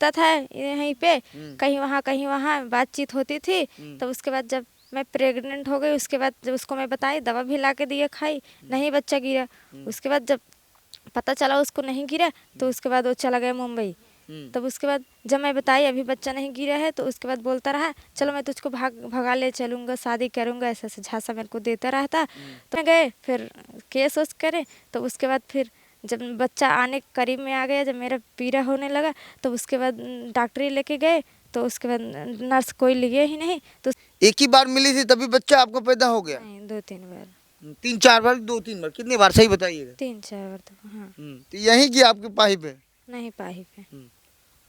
बीतता था यहीं पे, कहीं वहाँ बातचीत होती थी। तो उसके बाद जब मैं प्रेग्नेंट हो गई, उसके बाद जब उसको मैं बताई, दवा भी ला के दिए, खाई, नहीं बच्चा गिरा। उसके बाद जब पता चला उसको नहीं गिरा, तो उसके बाद वो चला गया मुंबई। तब उसके बाद जब मैं बताई अभी बच्चा नहीं गिरा है, तो उसके बाद बोलता रहा चलो मैं तुझको भगा ले चलूँगा, शादी करूँगा, ऐसा ऐसा झांसा मेरे को देता रहता। तो मैं गए, फिर केस उस करे। तो उसके बाद फिर जब बच्चा आने करीब में आ गया, जब मेरा पीड़ा होने लगा, तो उसके बाद डॉक्टरी लेके गए। तो उसके बाद नर्स कोई लिए ही नहीं। तो एक ही बार मिली थी तभी बच्चा आपको पैदा हो गया? नहीं, 2-3 बार। 3-4 बार, 2-3 बार, कितनी बार सही बताइएगा? 3-4 बार तो हाँ। तो यहीं की आपकी पाही पे? नहीं, पाही पे।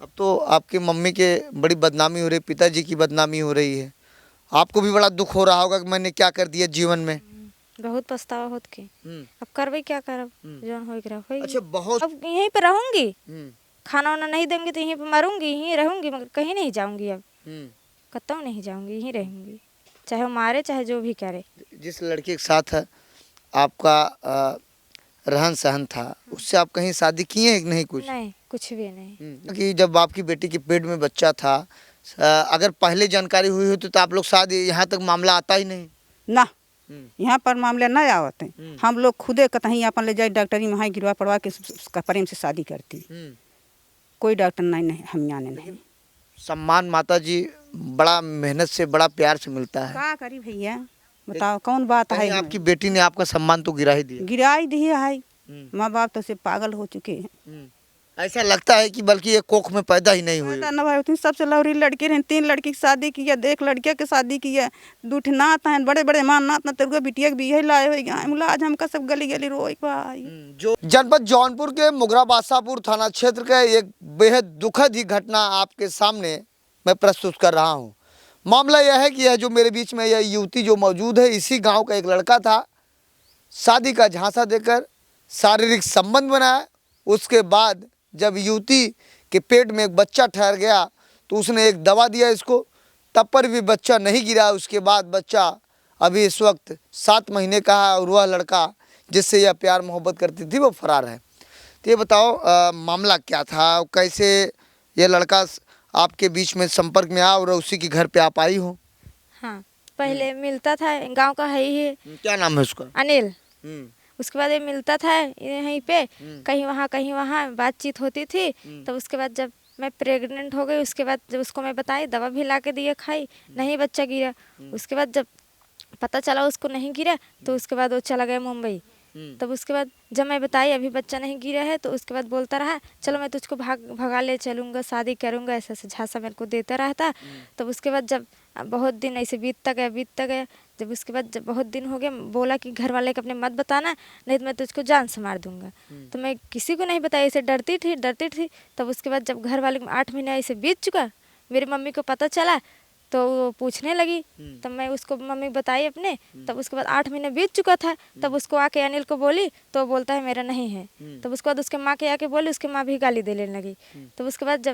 अब तो आपकी मम्मी के बड़ी बदनामी हो रही, पिताजी की बदनामी हो रही है, आपको भी बड़ा दुख हो रहा होगा कि मैंने क्या कर दिया जीवन में। बहुत पछतावा होत के। अब करबे क्या करब, जौन होई करा होई। अच्छा, बहुत। अब यहीं पे रहूंगी, खाना वाना नहीं देंगे तो यहीं पे मरूंगी, यहीं रहूंगी, मगर कहीं नहीं जाऊंगी। अब कतौ नहीं जाऊंगी, यहीं रहूंगी, चाहे वो मारे चाहे जो भी करे। जिस लड़के के साथ आपका रहन सहन था, उससे आप कहीं शादी किए हैं कि नहीं? कुछ नहीं, कुछ भी नहीं। कि जब आपकी बेटी के पेट में बच्चा था, अगर पहले जानकारी हुई होती तो आप लोग शादी, यहाँ तक मामला आता ही नहीं ना। यहाँ पर मामले न आवत हैं। हम लोग खुदे कतहीं अपन ले जाए डॉक्टरी में, गिरवा पड़वा के प्रेम से शादी करती। कोई डॉक्टर नहीं हम यहाँ नहीं। सम्मान माता जी बड़ा मेहनत से, बड़ा प्यार से मिलता है। क्या करी भैया, बताओ कौन बात है? आपकी बेटी ने आपका सम्मान तो गिरा ही दिया। गिरा ही दिया है। माँ बाप तो से पागल हो चुके हैं। ऐसा लगता है कि बल्कि ये कोख में पैदा ही नहीं हुई। भाई सबसे लवरी लड़के रहे, 3 लड़की की शादी की है, एक लड़के की शादी की है, 2 नात हैं, बड़े बड़े मान नात ना तेरे बिटिया भी है लाए हुए। आज हमका सब गली गली रोई भाई। जो जनपद जौनपुर के मुगरा बादशाहपुर थाना क्षेत्र का एक बेहद दुखद ही घटना आपके सामने मैं प्रस्तुत कर रहा हूँ। मामला यह है कि यह जो मेरे बीच में यह युवती जो मौजूद है, इसी गांव का एक लड़का था। शादी का झांसा देकर शारीरिक संबंध बनाया। उसके बाद जब युवती के पेट में एक बच्चा ठहर गया तो उसने एक दवा दिया इसको, तब पर भी बच्चा नहीं गिरा। उसके बाद बच्चा अभी इस वक्त 7 महीने का है और वह लड़का जिससे यह प्यार मोहब्बत करती थी वो फरार है। तो ये बताओ मामला क्या था, कैसे ये लड़का आपके बीच में संपर्क में आया और उसी के घर पे आप आई हो? हाँ, पहले मिलता था, गांव का है ही। क्या नाम है उसका? अनिल। उसके बाद ये मिलता था यहीं पे, कहीं वहाँ बातचीत होती थी। तो उसके बाद जब मैं प्रेग्नेंट हो गई, उसके बाद जब उसको मैं बताई, दवा भी ला के दिए, खाई, नहीं बच्चा गिरा। उसके बाद जब पता चला उसको नहीं गिरा, तो उसके बाद वो चला गया मुंबई। तब उसके बाद जब मैं बताई अभी बच्चा नहीं गिरा है, तो उसके बाद बोलता रहा चलो मैं तुझको भगा ले चलूँगा, शादी करूँगा, ऐसा ऐसा झांसा मेरे को देता रहता। तब उसके बाद जब बहुत दिन ऐसे बीतता गया। जब उसके बाद जब बहुत दिन हो गया, बोला कि घर वाले को अपने मत बताना, नहीं तो मैं तुझको जान से मार दूंगा। तो मैं किसी को नहीं बताई, ऐसे डरती थी। तब उसके बाद जब घर वाले 8 महीने ऐसे बीत चुका, मेरी मम्मी को पता चला तो वो पूछने लगी। तब मैं उसको मम्मी बताई अपने। तब उसके बाद 8 महीने बीत चुका था। तब उसको आके अनिल को बोली तो बोलता है मेरा नहीं है। तब उसके बाद उसके माँ के आके बोली, उसके माँ भी गाली देने लगी। तब उसके बाद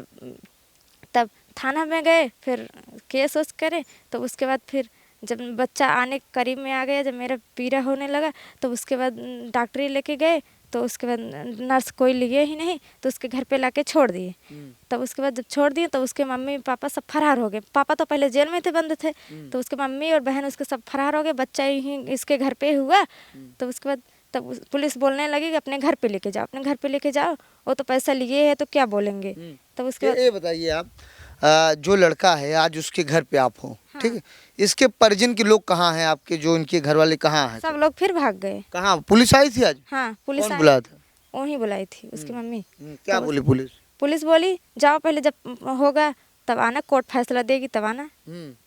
तब थाना में गए, फिर केस उस करे। तो उसके बाद फिर जब बच्चा आने करीब में आ गया, जब मेरा पीड़ा होने लगा, तो उसके बाद डॉक्टरी लेके गए। तो उसके बाद नर्स कोई लिए ही नहीं, तो उसके घर पे लाके छोड़ दिए। तब उसके बाद जब छोड़ दिए तो उसके मम्मी पापा सब फरार हो गए। पापा तो पहले जेल में थे, बंद थे। तो उसके मम्मी और बहन उसके सब फरार हो गए, बच्चा ही इसके घर पे हुआ। तो उसके बाद तब पुलिस बोलने लगी कि अपने घर पे लेके जाओ, वो तो पैसा लिए है तो क्या बोलेंगे। तब उसके बाद ये बताइए आप, जो लड़का है आज उसके घर पे आप हो, ठीक है, इसके परिजन के लोग कहाँ हैं आपके, जो इनके घर वाले कहाँ हैं? सब लोग फिर भाग गए। कहाँ पुलिस आई थी आज? हाँ, पुलिस कौन बुलाया था? वही बुलाई थी उसकी मम्मी। क्या बोली पुलिस? पुलिस बोली जाओ पहले, जब होगा तब आना, कोर्ट फैसला देगी तब आना।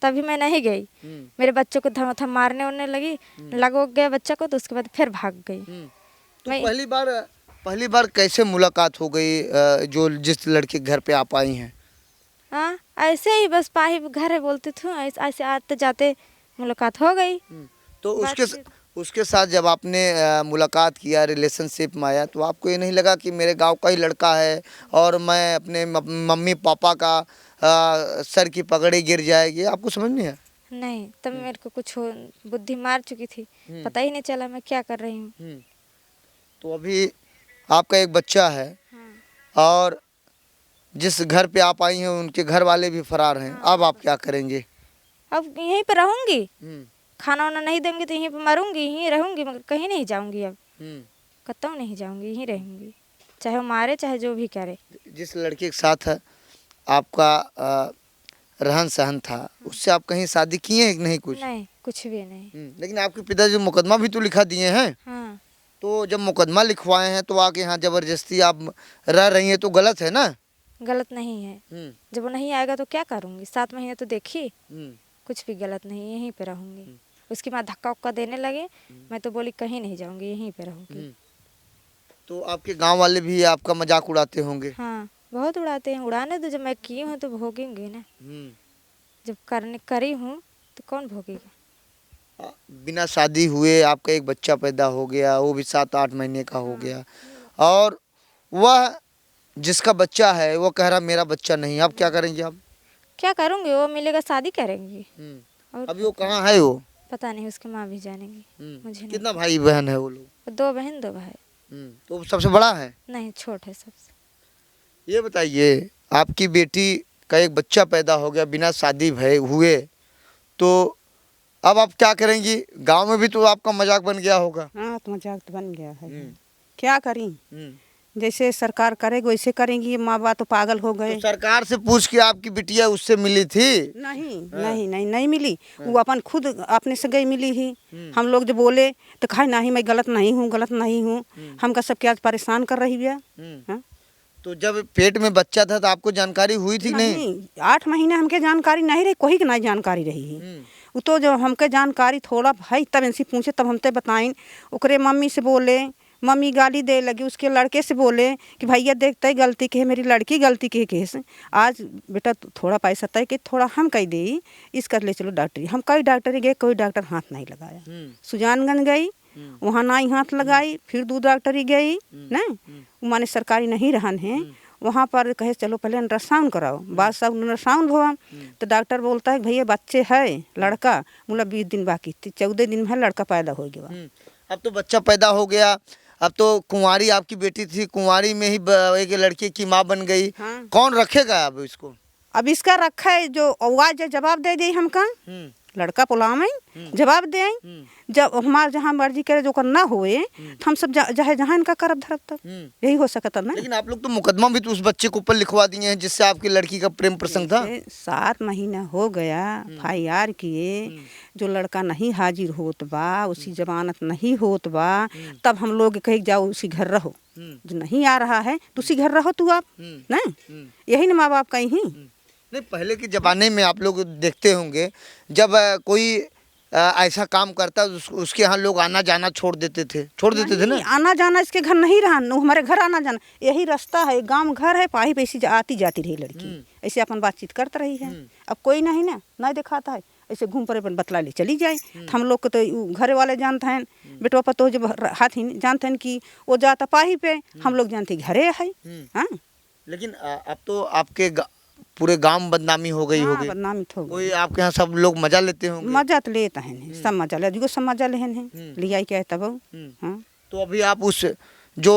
तभी मैं नहीं गई। मेरे बच्चों को थम मारने उड़ने लगी, लगो गया बच्चा को। तो उसके बाद फिर भाग गई। तो पहली बार कैसे मुलाकात हो गई जो जिस लड़के के घर पे आप आई हैं? हाँ, ऐसे ही बस पाही घर है बोलते थे, ऐसे आते जाते मुलाकात हो गई। तो उसके साथ जब आपने मुलाकात किया, रिलेशनशिप में आया, तो आपको ये नहीं लगा कि मेरे गांव का ही लड़का है और मैं अपने मम्मी पापा का सर की पगड़ी गिर जाएगी? आपको समझ नहीं आया? नहीं, तब मेरे को कुछ बुद्धि मार चुकी थी, पता ही नहीं चला मैं क्या कर रही हूँ। तो अभी आपका एक बच्चा है और जिस घर पे आप आई हैं उनके घर वाले भी फरार हैं, अब आप क्या करेंगे? अब यहीं पे रहूंगी, हम्म, खाना वाना नहीं देंगे तो यहीं पे मरूंगी, यहीं रहूंगी, मगर कहीं नहीं जाऊंगी। अब हम्म। कतौ नहीं जाऊंगी, यहीं रहूंगी, चाहे वो मारे चाहे जो भी करे। जिस लड़के के साथ आपका रहन सहन था, उससे आप कहीं शादी किए हैं कि नहीं कुछ? नहीं, कुछ भी नहीं। लेकिन आपके पिताजी मुकदमा भी तो लिखा दिए हैं। हाँ, तो जब मुकदमा लिखवाए हैं तो आके यहाँ जबरदस्ती आप रह रही हैं, तो गलत है ना? गलत नहीं है। हम्म, जब वो नहीं आएगा तो क्या करूंगी? 7 महीने तो देखी, हम्म, कुछ भी गलत नहीं, यहीं पे रहूंगी। उसकी माँ धक्का उक्का देने लगे, मैं तो बोली कहीं नहीं जाऊंगी, यहीं पे रहूंगी। तो आपके गांव वाले भी आपका मजाक उड़ाते होंगे? हाँ, बहुत उड़ाते हैं, उड़ाने दो, जब मैं की हूँ तो भोगेंगे ना। जब करी हूँ तो कौन भोगेगा? बिना शादी हुए आपका एक बच्चा पैदा हो गया, वो भी 7-8 महीने का हो गया, और वह जिसका बच्चा है वो कह रहा मेरा बच्चा नहीं, अब क्या करेंगे आप? क्या करूंगी? वो मिलेगा, शादी करेंगी। और अभी वो कहाँ है वो? पता नहीं, उसकी माँ भी जानेगी, मुझे नहीं। कितना भाई बहन है वो लोग? 2 बहन 2 भाई। तो वो सबसे बड़ा है? नहीं, छोट है सबसे। ये बताइए, आपकी बेटी का एक बच्चा पैदा हो गया बिना शादी भय हुए, तो अब आप क्या करेंगी? गांव में भी तो आपका मजाक बन गया होगा। हाँ, तो मजाक तो बन गया है। क्या करी? जैसे सरकार करेगी वैसे करेंगी। माँ बाप तो पागल हो गए। तो सरकार से पूछ के आपकी बिटिया उससे मिली थी? नहीं, नहीं, नहीं, नहीं मिली। वो अपन खुद अपने से गई मिली ही। हम लोग जो बोले तो कहा नहीं, मैं गलत नहीं हूँ, गलत नहीं हूँ। हमका सब क्या परेशान कर रही है। हाँ? तो जब पेट में बच्चा था तो आपको जानकारी हुई थी कि नहीं? नहीं, 8 महीने हमके जानकारी नहीं रही, कोई की नहीं जानकारी रही है। वो तो जब हमके जानकारी थोड़ा भाई तब इनसे पूछे तब हमते बताइन। ओकरे मम्मी से बोले, मम्मी गाली दे लगी। उसके लड़के से बोले कि भैया देखते ही गलती के है, मेरी लड़की गलती के केस। आज बेटा थोड़ा पैसा तय कि थोड़ा हम कह दे, इस कर ले चलो डॉक्टरी। हम कई डॉक्टरी गए, कोई डॉक्टर हाथ नहीं लगाया। सुजानगंज गई, वहाँ ना ही हाथ लगाई। फिर 2 डॉक्टरी गई, नहीं माने सरकारी नहीं रहन है। वहाँ पर कहे चलो पहले अल्ट्रासाउंड कराओ। बाद सब अल्ट्रासाउंड हुआ तो डॉक्टर बोलता है भैया बच्चे है लड़का, बोला 20 दिन बाकी थी, 14 दिन में लड़का पैदा हो गया। अब तो बच्चा पैदा हो गया, अब तो कुंवारी आपकी बेटी थी, कुंवारी में ही एक लड़के की माँ बन गई। हाँ। कौन रखेगा अब इसको? अब इसका रखा है जो आवाज जवाब दे दी हमका, लड़का पुलाव में जवाब दे आई। जब हमारे जहाँ मर्जी करे जो करना हुए तो हम सब जहाँ जहाँ इनका करब धरब तब यही हो सकता ना। लेकिन आप लोग तो मुकदमा भी तो उस बच्चे के ऊपर लिखवा दिए हैं जिससे आपकी लड़की का प्रेम प्रसंग था। 7 महीना हो गया FIR किए, जो लड़का नहीं हाजिर होत बा, उसी जमानत नहीं होत बा, तब हम लोग कहे जाओ उसी घर रहो। जो नहीं आ रहा है तो उसी घर रहो तू आप, नहीं यही ना माँ बाप का ही। नहीं, पहले के ज़माने में आप लोग देखते होंगे जब कोई ऐसा काम करता उसके यहाँ लोग आना जाना छोड़ देते थे ना? आना जाना इसके घर नहीं रहा, हमारे घर आना जाना यही रास्ता है, गांव घर है, पाही पे ऐसी आती जाती रही लड़की, ऐसे अपन बातचीत करते रही है। अब कोई नहीं ना नहीं दिखाता है, ऐसे घूम पर अपन बतला ले चली जाए। तो हम लोग को तो घर वाले जानते हैं, बेटवा पतो जब हाथ ही जानते हैं कि वो जाता पाही पे, हम लोग जानते घरे है। हाँ, लेकिन अब तो आपके पूरे गांव में बदनामी हो गई होगी। बदनामी हो गई। कोई आपके यहाँ सब लोग मजा लेते होंगे? मजा तो लेते हैं, सब मजा ले, जो सब मजा लेहन है लिया क्या है तब। हाँ, तो अभी आप उस जो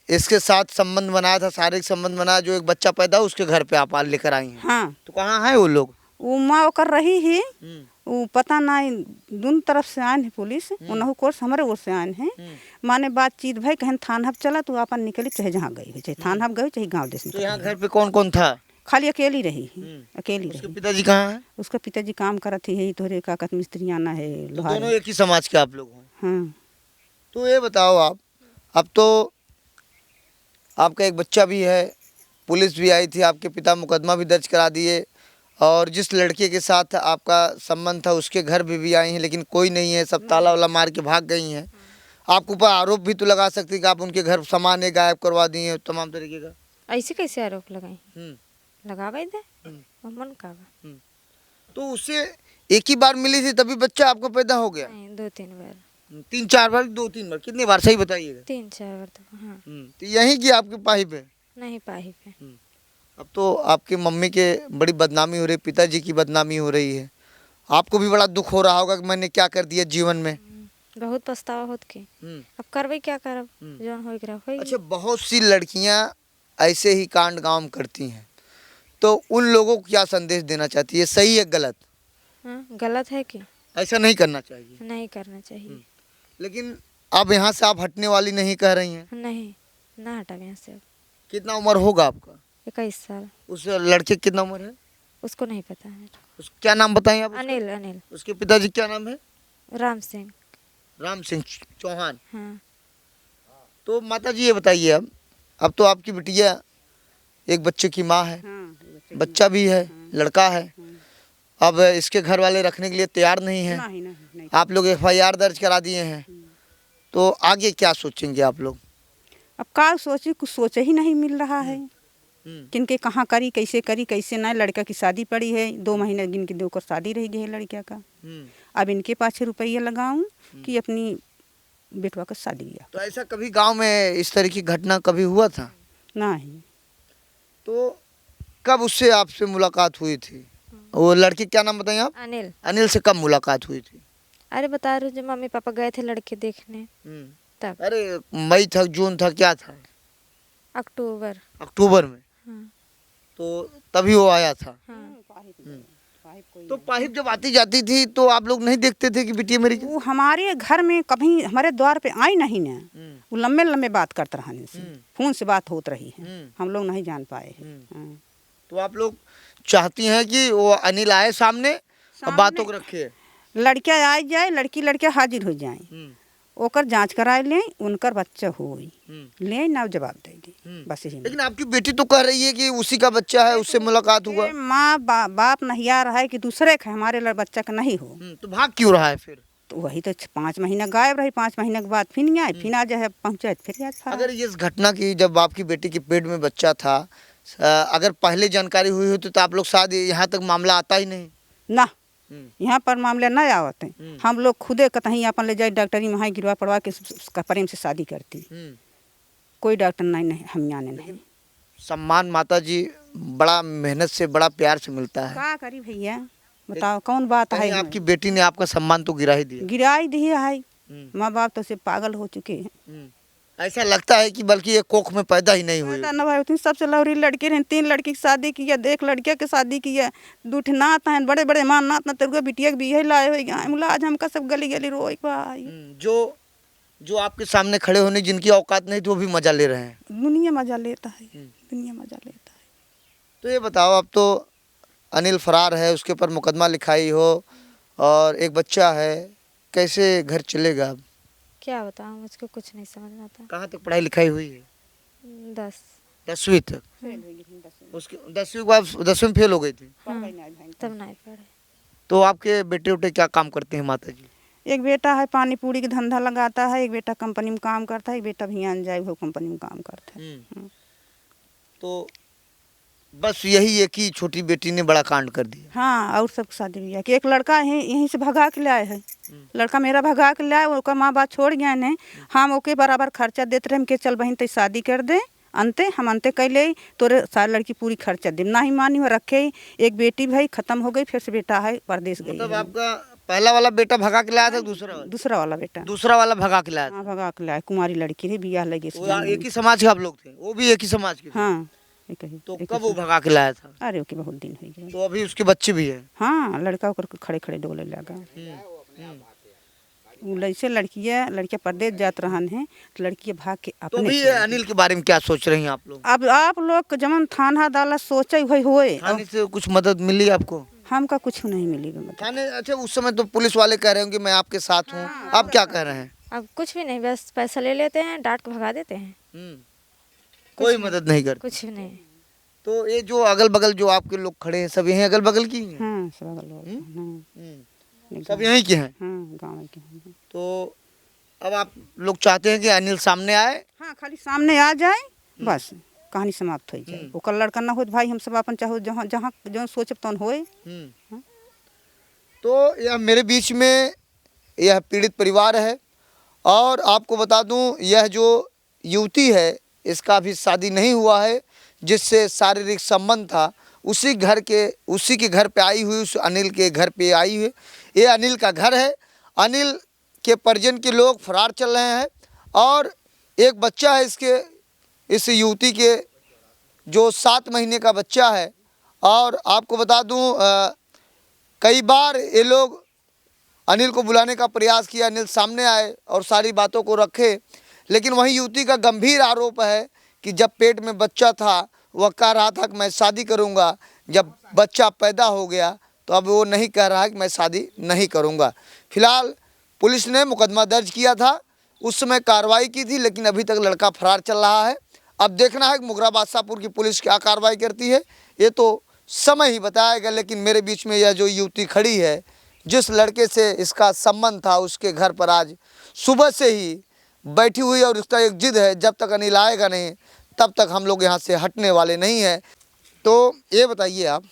इसके साथ संबंध बनाया था, शारीरिक संबंध बनाया, जो एक बच्चा पैदा उसके घर पे आप लेकर आई हैं? हाँ। तो कहाँ है वो लोग? वो माँ कर रही है, वो पता नहीं दोनों तरफ से आए हैं पुलिस, उन्होंने कोर्स हमारे ओर से आए हैं। माने बातचीत भाई कहें थाना चला तो अपन निकली, चाहे जहाँ गई हो, चाहे थाना गई चाहे गाँव देश में। तो यहाँ घर पे कौन कौन था? खाली अकेली रही है, अकेली उसके रही। पिताजी कहाँ हैं? उसका पिताजी काम करत ही है, तोहरे काकत मिस्त्री आना है तो लोहार। दोनों एक ही समाज के आप लोग हैं? हाँ। तो ये बताओ आप, अब तो आपका एक बच्चा भी है, पुलिस भी आई थी, आपके पिता मुकदमा भी दर्ज करा दिए, और जिस लड़के के साथ आपका संबंध था उसके घर भी आई हैं, लेकिन कोई नहीं है, सब ताला वाला मार के भाग गई हैं। आपके ऊपर आरोप भी तो लगा सकती कि आप उनके घर सामान गायब करवा दिए तमाम तरीके का। ऐसे कैसे आरोप लगाई? लगावे दे मन का बा। तो उससे एक ही बार मिली थी तभी बच्चा आपको पैदा हो गया? नहीं, 2-3 बार। 3-4 बार? 2-3 बार? कितनी बार सही बताइएगा? 3-4 बार तो। हाँ, तो यहीं की आपके पाही पे? नहीं पाही पे। अब तो आपकी मम्मी के बड़ी बदनामी हो रही, पिताजी की बदनामी हो रही है, आपको भी बड़ा दुख हो रहा होगा कि मैंने क्या कर दिया जीवन में। बहुत पछतावा होत के, अब करबे क्या करब, जौन होई करा होई। अच्छा, बहुत सी लड़कियां ऐसे ही कांड गाँव करती हैं, तो उन लोगों को क्या संदेश देना चाहती है, सही है गलत? हाँ, गलत है कि ऐसा नहीं करना चाहिए। नहीं करना चाहिए। लेकिन अब यहाँ से आप हटने वाली नहीं कह रही हैं। नहीं, ना हटा यहाँ से अब। कितना उम्र होगा आपका? 21 साल। उस लड़के की कितना उम्र है? उसको नहीं पता है। उस क्या नाम बताएं आप उसका? अनिल, अनिल उसके पिताजी क्या नाम है? राम सिंह। राम सिंह चौहान। हाँ। तो माता जी ये बताइए, अब तो आपकी बिटिया एक बच्चे की माँ है, बच्चा भी है, लड़का है। अब इसके घर वाले रखने के लिए तैयार नहीं है। नहीं। आप लोग FIR दर्ज करा दिए हैं, तो आगे क्या सोचेंगे आप लोग? अब का सोचे, कुछ सोचे ही नहीं मिल रहा है। किनके कहाँ करी, कैसे करी, कैसे ना। लड़का की शादी पड़ी है, 2 महीने गिन के देकर शादी रह गई है लड़किया का। अब इनके पाछे रुपया लगाऊं कि अपनी बेटवा का शादी किया। तो ऐसा कभी गांव में इस तरह की घटना कभी हुआ था? नहीं। तो कब उससे आपसे मुलाकात हुई थी? वो लड़की क्या नाम बताइए आप? अनिल। अनिल से कब मुलाकात हुई थी? अरे बता रहे हो, जब मम्मी पापा गए थे लड़के देखने तब। अरे मई था, जून था, क्या था? अक्टूबर। अक्टूबर में। हाँ। तो तभी वो आया था। हाँ। तो पाहिप जब आती जाती थी तो आप लोग नहीं देखते थे कि बिटिया मेरी? वो हमारे घर में कभी हमारे द्वार पे आई नहीं ना। वो लंबे लंबे बात करते रहने से, फोन से बात होत रही है, हम लोग नहीं जान पाए हैं। तो आप लोग चाहती हैं कि वो अनिल आए सामने और बातों को रखे? लड़किया आ जाए, लड़किया हाजिर हो जाए, ओकर जांच कराए ले, उनकर बच्चा हो ले ना जवाब दे दी, बस यही। लेकिन आपकी बेटी तो कह रही है कि उसी का बच्चा है, उससे मुलाकात हुआ। माँ बाप नहीं आ रहा है कि दूसरे का हमारे बच्चा का नहीं हो। तो भाग क्यों रहा है फिर? तो वही तो 5 महीना गायब रही, 5 महीने के बाद फिर नहीं आए, फिर आ जाए पहुँचे फिर आज। अगर इस घटना की, जब आपकी बेटी के पेट में बच्चा था, अगर पहले जानकारी हुई होती तो आप लोग शायद यहाँ तक मामला आता ही नहीं ना। यहाँ पर मामले न आवत हैं। हम लोग खुदे कतहीं अपन ले जाए डॉक्टरी में गिरवा पड़वा के उसका प्रेम से शादी करती। कोई डॉक्टर नहीं हम जाने नहीं। सम्मान माता जी बड़ा मेहनत से, बड़ा प्यार से मिलता है। क्या करी भैया, बताओ कौन बात है? आपकी बेटी ने आपका सम्मान तो गिरा ही दिया। गिरा ही दिया है। माँ बाप तो से पागल हो चुके हैं। ऐसा लगता है कि बल्कि ये कोख में पैदा ही नहीं हुई। भाई सबसे लौरी लड़की रहे, 3 लड़की की शादी की है, देख लड़किया की शादी की है, 2 नात हैं, बड़े बड़े मान नात ना तेरे बिटिया के बिहे लाए हो। आज हमका सब गली गली रोई भाई। जो आपके सामने खड़े होने जिनकी औकात नहीं थी वो भी मजा ले रहे हैं। दुनिया मजा लेता है, दुनिया मजा लेता है। तो ये बताओ, अब तो अनिल फरार है, उसके ऊपर मुकदमा लिखाई हो और एक बच्चा है, कैसे घर चलेगा? अब क्या बताऊँ, मुझको कुछ नहीं समझ में आता। कहाँ तक पढ़ाई लिखाई हुई है? 10वीं तक। उसके 10वीं के बाद 10वीं में फेल हो गई थी। हाँ, तब नहीं पढ़े। तो आपके बेटे उटे क्या काम करते हैं माता जी? एक बेटा है पानी पूरी का धंधा लगाता है, एक बेटा कंपनी में काम करता है, एक बेटा भियान जाए वो कंपनी में काम करता है। तो बस यही एक ही छोटी बेटी ने बड़ा कांड कर दिया। हाँ, और सब शादी हुई है कि एक लड़का है यहीं से भगा के लाए है। लड़का मेरा भगा के लाए, उसका माँ बाप छोड़ गए ने। हम ओके बराबर खर्चा देते रहे कि चल बहन तो शादी कर दे, अंते हम अंते कैले तोरे सारी लड़की पूरी खर्चा दे, ना ही मानी हो रखे। एक बेटी भाई खत्म हो गई, फिर से बेटा है परदेश गई। मतलब आपका पहला वाला बेटा भगा के लाया था? दूसरा वाला बेटा, दूसरा वाला भगा के लाया था? हाँ, भगा के लाया। कुमारी लड़की रही, बियाह लगे। एक ही समाज के आप लोग थे? वो भी एक ही समाज के थे? हाँ। तो कब वो भगा के लाया था? अरे ओके बहुत दिन हो गए। तो अभी उसके बच्चे भी हैं? हाँ, लड़का ओकर खड़े खड़े डोले लगा। ऐसे लड़कियाँ परदेश जात रहन है, तो लड़कियाँ भाग के तो अपने। भी अनिल के बारे में क्या सोच रही हैं आप लोग? अब आप लोग जमन थाना अदालत सोचे हुए होए, थाने से कुछ मदद मिली आपको? हमका कुछ नहीं मिलेगा थाने? अच्छा, उस समय तो पुलिस वाले कह रहे होंगे मैं आपके साथ हूँ, आप क्या कह रहे हैं? अब कुछ भी नहीं, बस पैसा ले लेते हैं, डांट के भगा देते हैं। कोई मदद नहीं करते? कुछ नहीं। तो ये जो अगल बगल जो आपके लोग खड़े हैं, सब यहीं अगल बगल की हैं? हाँ, सब अगल बगल, सब यहीं के हैं? हाँ, गाँव के हैं। तो अब आप लोग चाहते हैं कि अनिल सामने आए? हाँ, खाली सामने आ जाए, बस कहानी समाप्त हो जाए। ओकर लड़का ना हो भाई, हम सब अपन चाहो जहाँ जहाँ जो सोचब तौन होए। तो यह मेरे बीच में यह पीड़ित परिवार है, और आपको बता दूं यह जो युवती है इसका भी शादी नहीं हुआ है, जिससे शारीरिक संबंध था उसी के घर पे आई हुई, उस अनिल के घर पे आई हुई। ये अनिल का घर है। अनिल के परिजन के लोग फरार चल रहे हैं, और एक बच्चा है इस युवती के, जो 7 महीने का बच्चा है, और आपको बता दूं कई बार ये लोग अनिल को बुलाने का प्रयास किया, अनिल सामने आए और सारी बातों को रखे, लेकिन वही युवती का गंभीर आरोप है कि जब पेट में बच्चा था वह कह रहा था कि मैं शादी करूंगा, जब बच्चा पैदा हो गया तो अब वो नहीं कह रहा है कि मैं शादी नहीं करूंगा। फिलहाल पुलिस ने मुकदमा दर्ज किया था, उस समय कार्रवाई की थी, लेकिन अभी तक लड़का फरार चल रहा है। अब देखना है कि मुगरा बादशाहपुर की पुलिस क्या कार्रवाई करती है, ये तो समय ही बताएगा। लेकिन मेरे बीच में यह जो युवती खड़ी है, जिस लड़के से इसका संबंध था उसके घर पर आज सुबह से ही बैठी हुई है और उसका एक जिद है, जब तक अनिल आएगा नहीं तब तक हम लोग यहाँ से हटने वाले नहीं हैं। तो ये बताइए आप,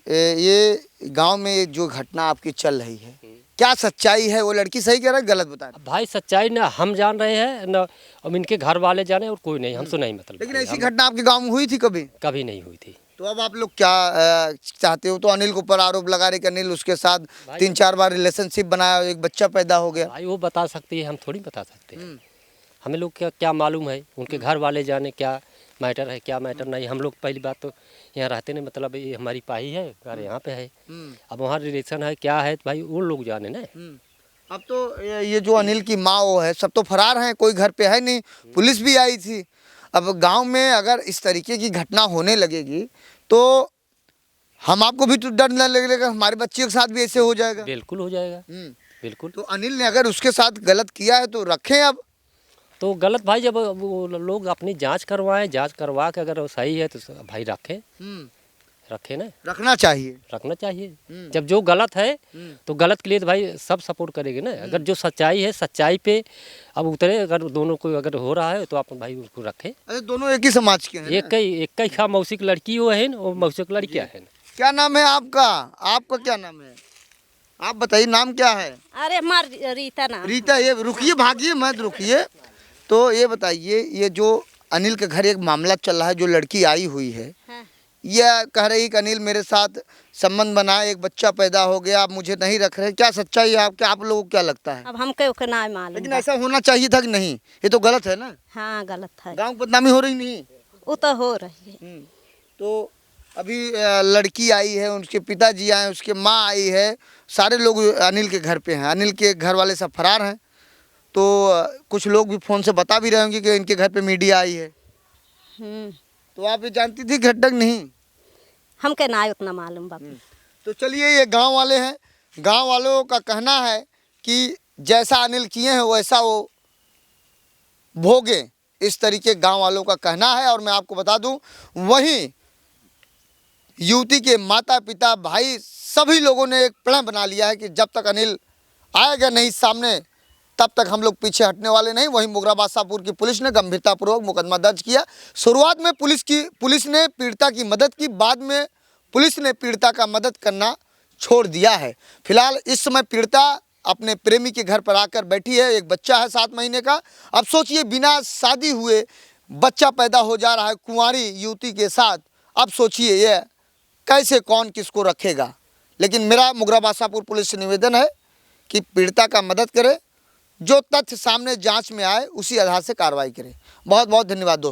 ये गांव में जो घटना आपकी चल रही है, क्या सच्चाई है? वो लड़की सही कह रहा है, गलत बता रही है? भाई सच्चाई ना हम जान रहे हैं ना, अब इनके घर वाले जाने और कोई नहीं, हमसे नहीं मतलब। लेकिन ऐसी घटना आपके गांव में हुई थी कभी? कभी नहीं हुई थी। तो अब आप लोग क्या चाहते हो? तो अनिल के ऊपर आरोप लगा रहे कि अनिल उसके साथ 3-4 बार रिलेशनशिप बनाया, एक बच्चा पैदा हो गया। भाई वो बता सकती है, हम थोड़ी बता सकते हैं। हमें लोग क्या क्या मालूम है, उनके घर वाले जाने क्या मैटर है क्या मैटर नहीं। हम लोग पहली बात तो यहाँ रहते नहीं, मतलब ये हमारी पाही है, घर यहाँ पे है। अब वहाँ रिलेशन है क्या है भाई वो लोग जाने ना। अब तो ये जो अनिल की माँ वो है, सब तो फरार हैं, कोई घर पे है नहीं, पुलिस भी आई थी। अब गांव में अगर इस तरीके की घटना होने लगेगी तो हम आपको भी तो डर न लगेगा, हमारे बच्चे के साथ भी ऐसे हो जाएगा। बिल्कुल हो जाएगा, बिल्कुल। तो अनिल ने अगर उसके साथ गलत किया है तो रखें। अब तो गलत भाई, जब वो लोग अपनी जांच करवाएं, जांच करवा के अगर वो सही है तो भाई रखें, रखें ना, रखना चाहिए, रखना चाहिए। जब जो गलत है तो गलत के लिए तो भाई सब सपोर्ट करेंगे ना। अगर जो सच्चाई है सच्चाई पे अब उतरे, अगर दोनों को अगर हो रहा है तो आप भाई उसको रखें। अरे दोनों एक ही समाज के हैं ना? एक ही खा मौसी की लड़की वो है और मौसी की लड़कियाँ है। क्या नाम है आपका? आपका क्या नाम है? आप बताइए, नाम क्या है? अरे हमार रीता नाम। रीता। ये रुकिए, भागिए मत, रुकिए। तो ये बताइए, ये जो अनिल के घर एक मामला चल रहा है, जो लड़की आई हुई है, हाँ। यह कह रही कि अनिल मेरे साथ संबंध बनाए, एक बच्चा पैदा हो गया, आप मुझे नहीं रख रहे, क्या सच्चाई है? आप लोगों को क्या लगता है? अब हमके ओके ना मालूम। लेकिन ऐसा होना चाहिए था कि नहीं? ये तो गलत है ना, हाँ गलत है, गांव की बदनामी हो रही नहीं। वो तो हो रही है। तो अभी लड़की आई है, उनके पिताजी आए, उसके माँ आई है, सारे लोग अनिल के घर पे हैं। अनिल के घर वाले सब फरार हैं। तो कुछ लोग भी फ़ोन से बता भी रहे होंगे कि इनके घर पे मीडिया आई है। तो आप ये जानती थी घटना नहीं? हमके ना उतना मालूम बाबू। तो चलिए, ये गांव वाले हैं, गांव वालों का कहना है कि जैसा अनिल किए हैं वैसा वो भोगे, इस तरीके गांव वालों का कहना है। और मैं आपको बता दूं, वहीं युवती के माता पिता भाई सभी लोगों ने एक प्रण बना लिया है कि जब तक अनिल आएगा नहीं सामने तब तक हम लोग पीछे हटने वाले नहीं। वहीं मुगरा बादशाहपुर की पुलिस ने गंभीरतापूर्वक मुकदमा दर्ज किया। शुरुआत में पुलिस ने पीड़िता की मदद की, बाद में पुलिस ने पीड़िता का मदद करना छोड़ दिया है। फिलहाल इस समय पीड़िता अपने प्रेमी के घर पर आकर बैठी है, एक बच्चा है 7 महीने का। अब सोचिए, बिना शादी हुए बच्चा पैदा हो जा रहा है कुंवारी युवती के साथ। अब सोचिए ये कैसे, कौन किसको रखेगा। लेकिन मेरा मुगरा बादशाहपुर पुलिस से निवेदन है कि पीड़िता का मदद करे, जो तथ्य सामने जांच में आए उसी आधार से कार्रवाई करें। बहुत बहुत धन्यवाद दोस्तों।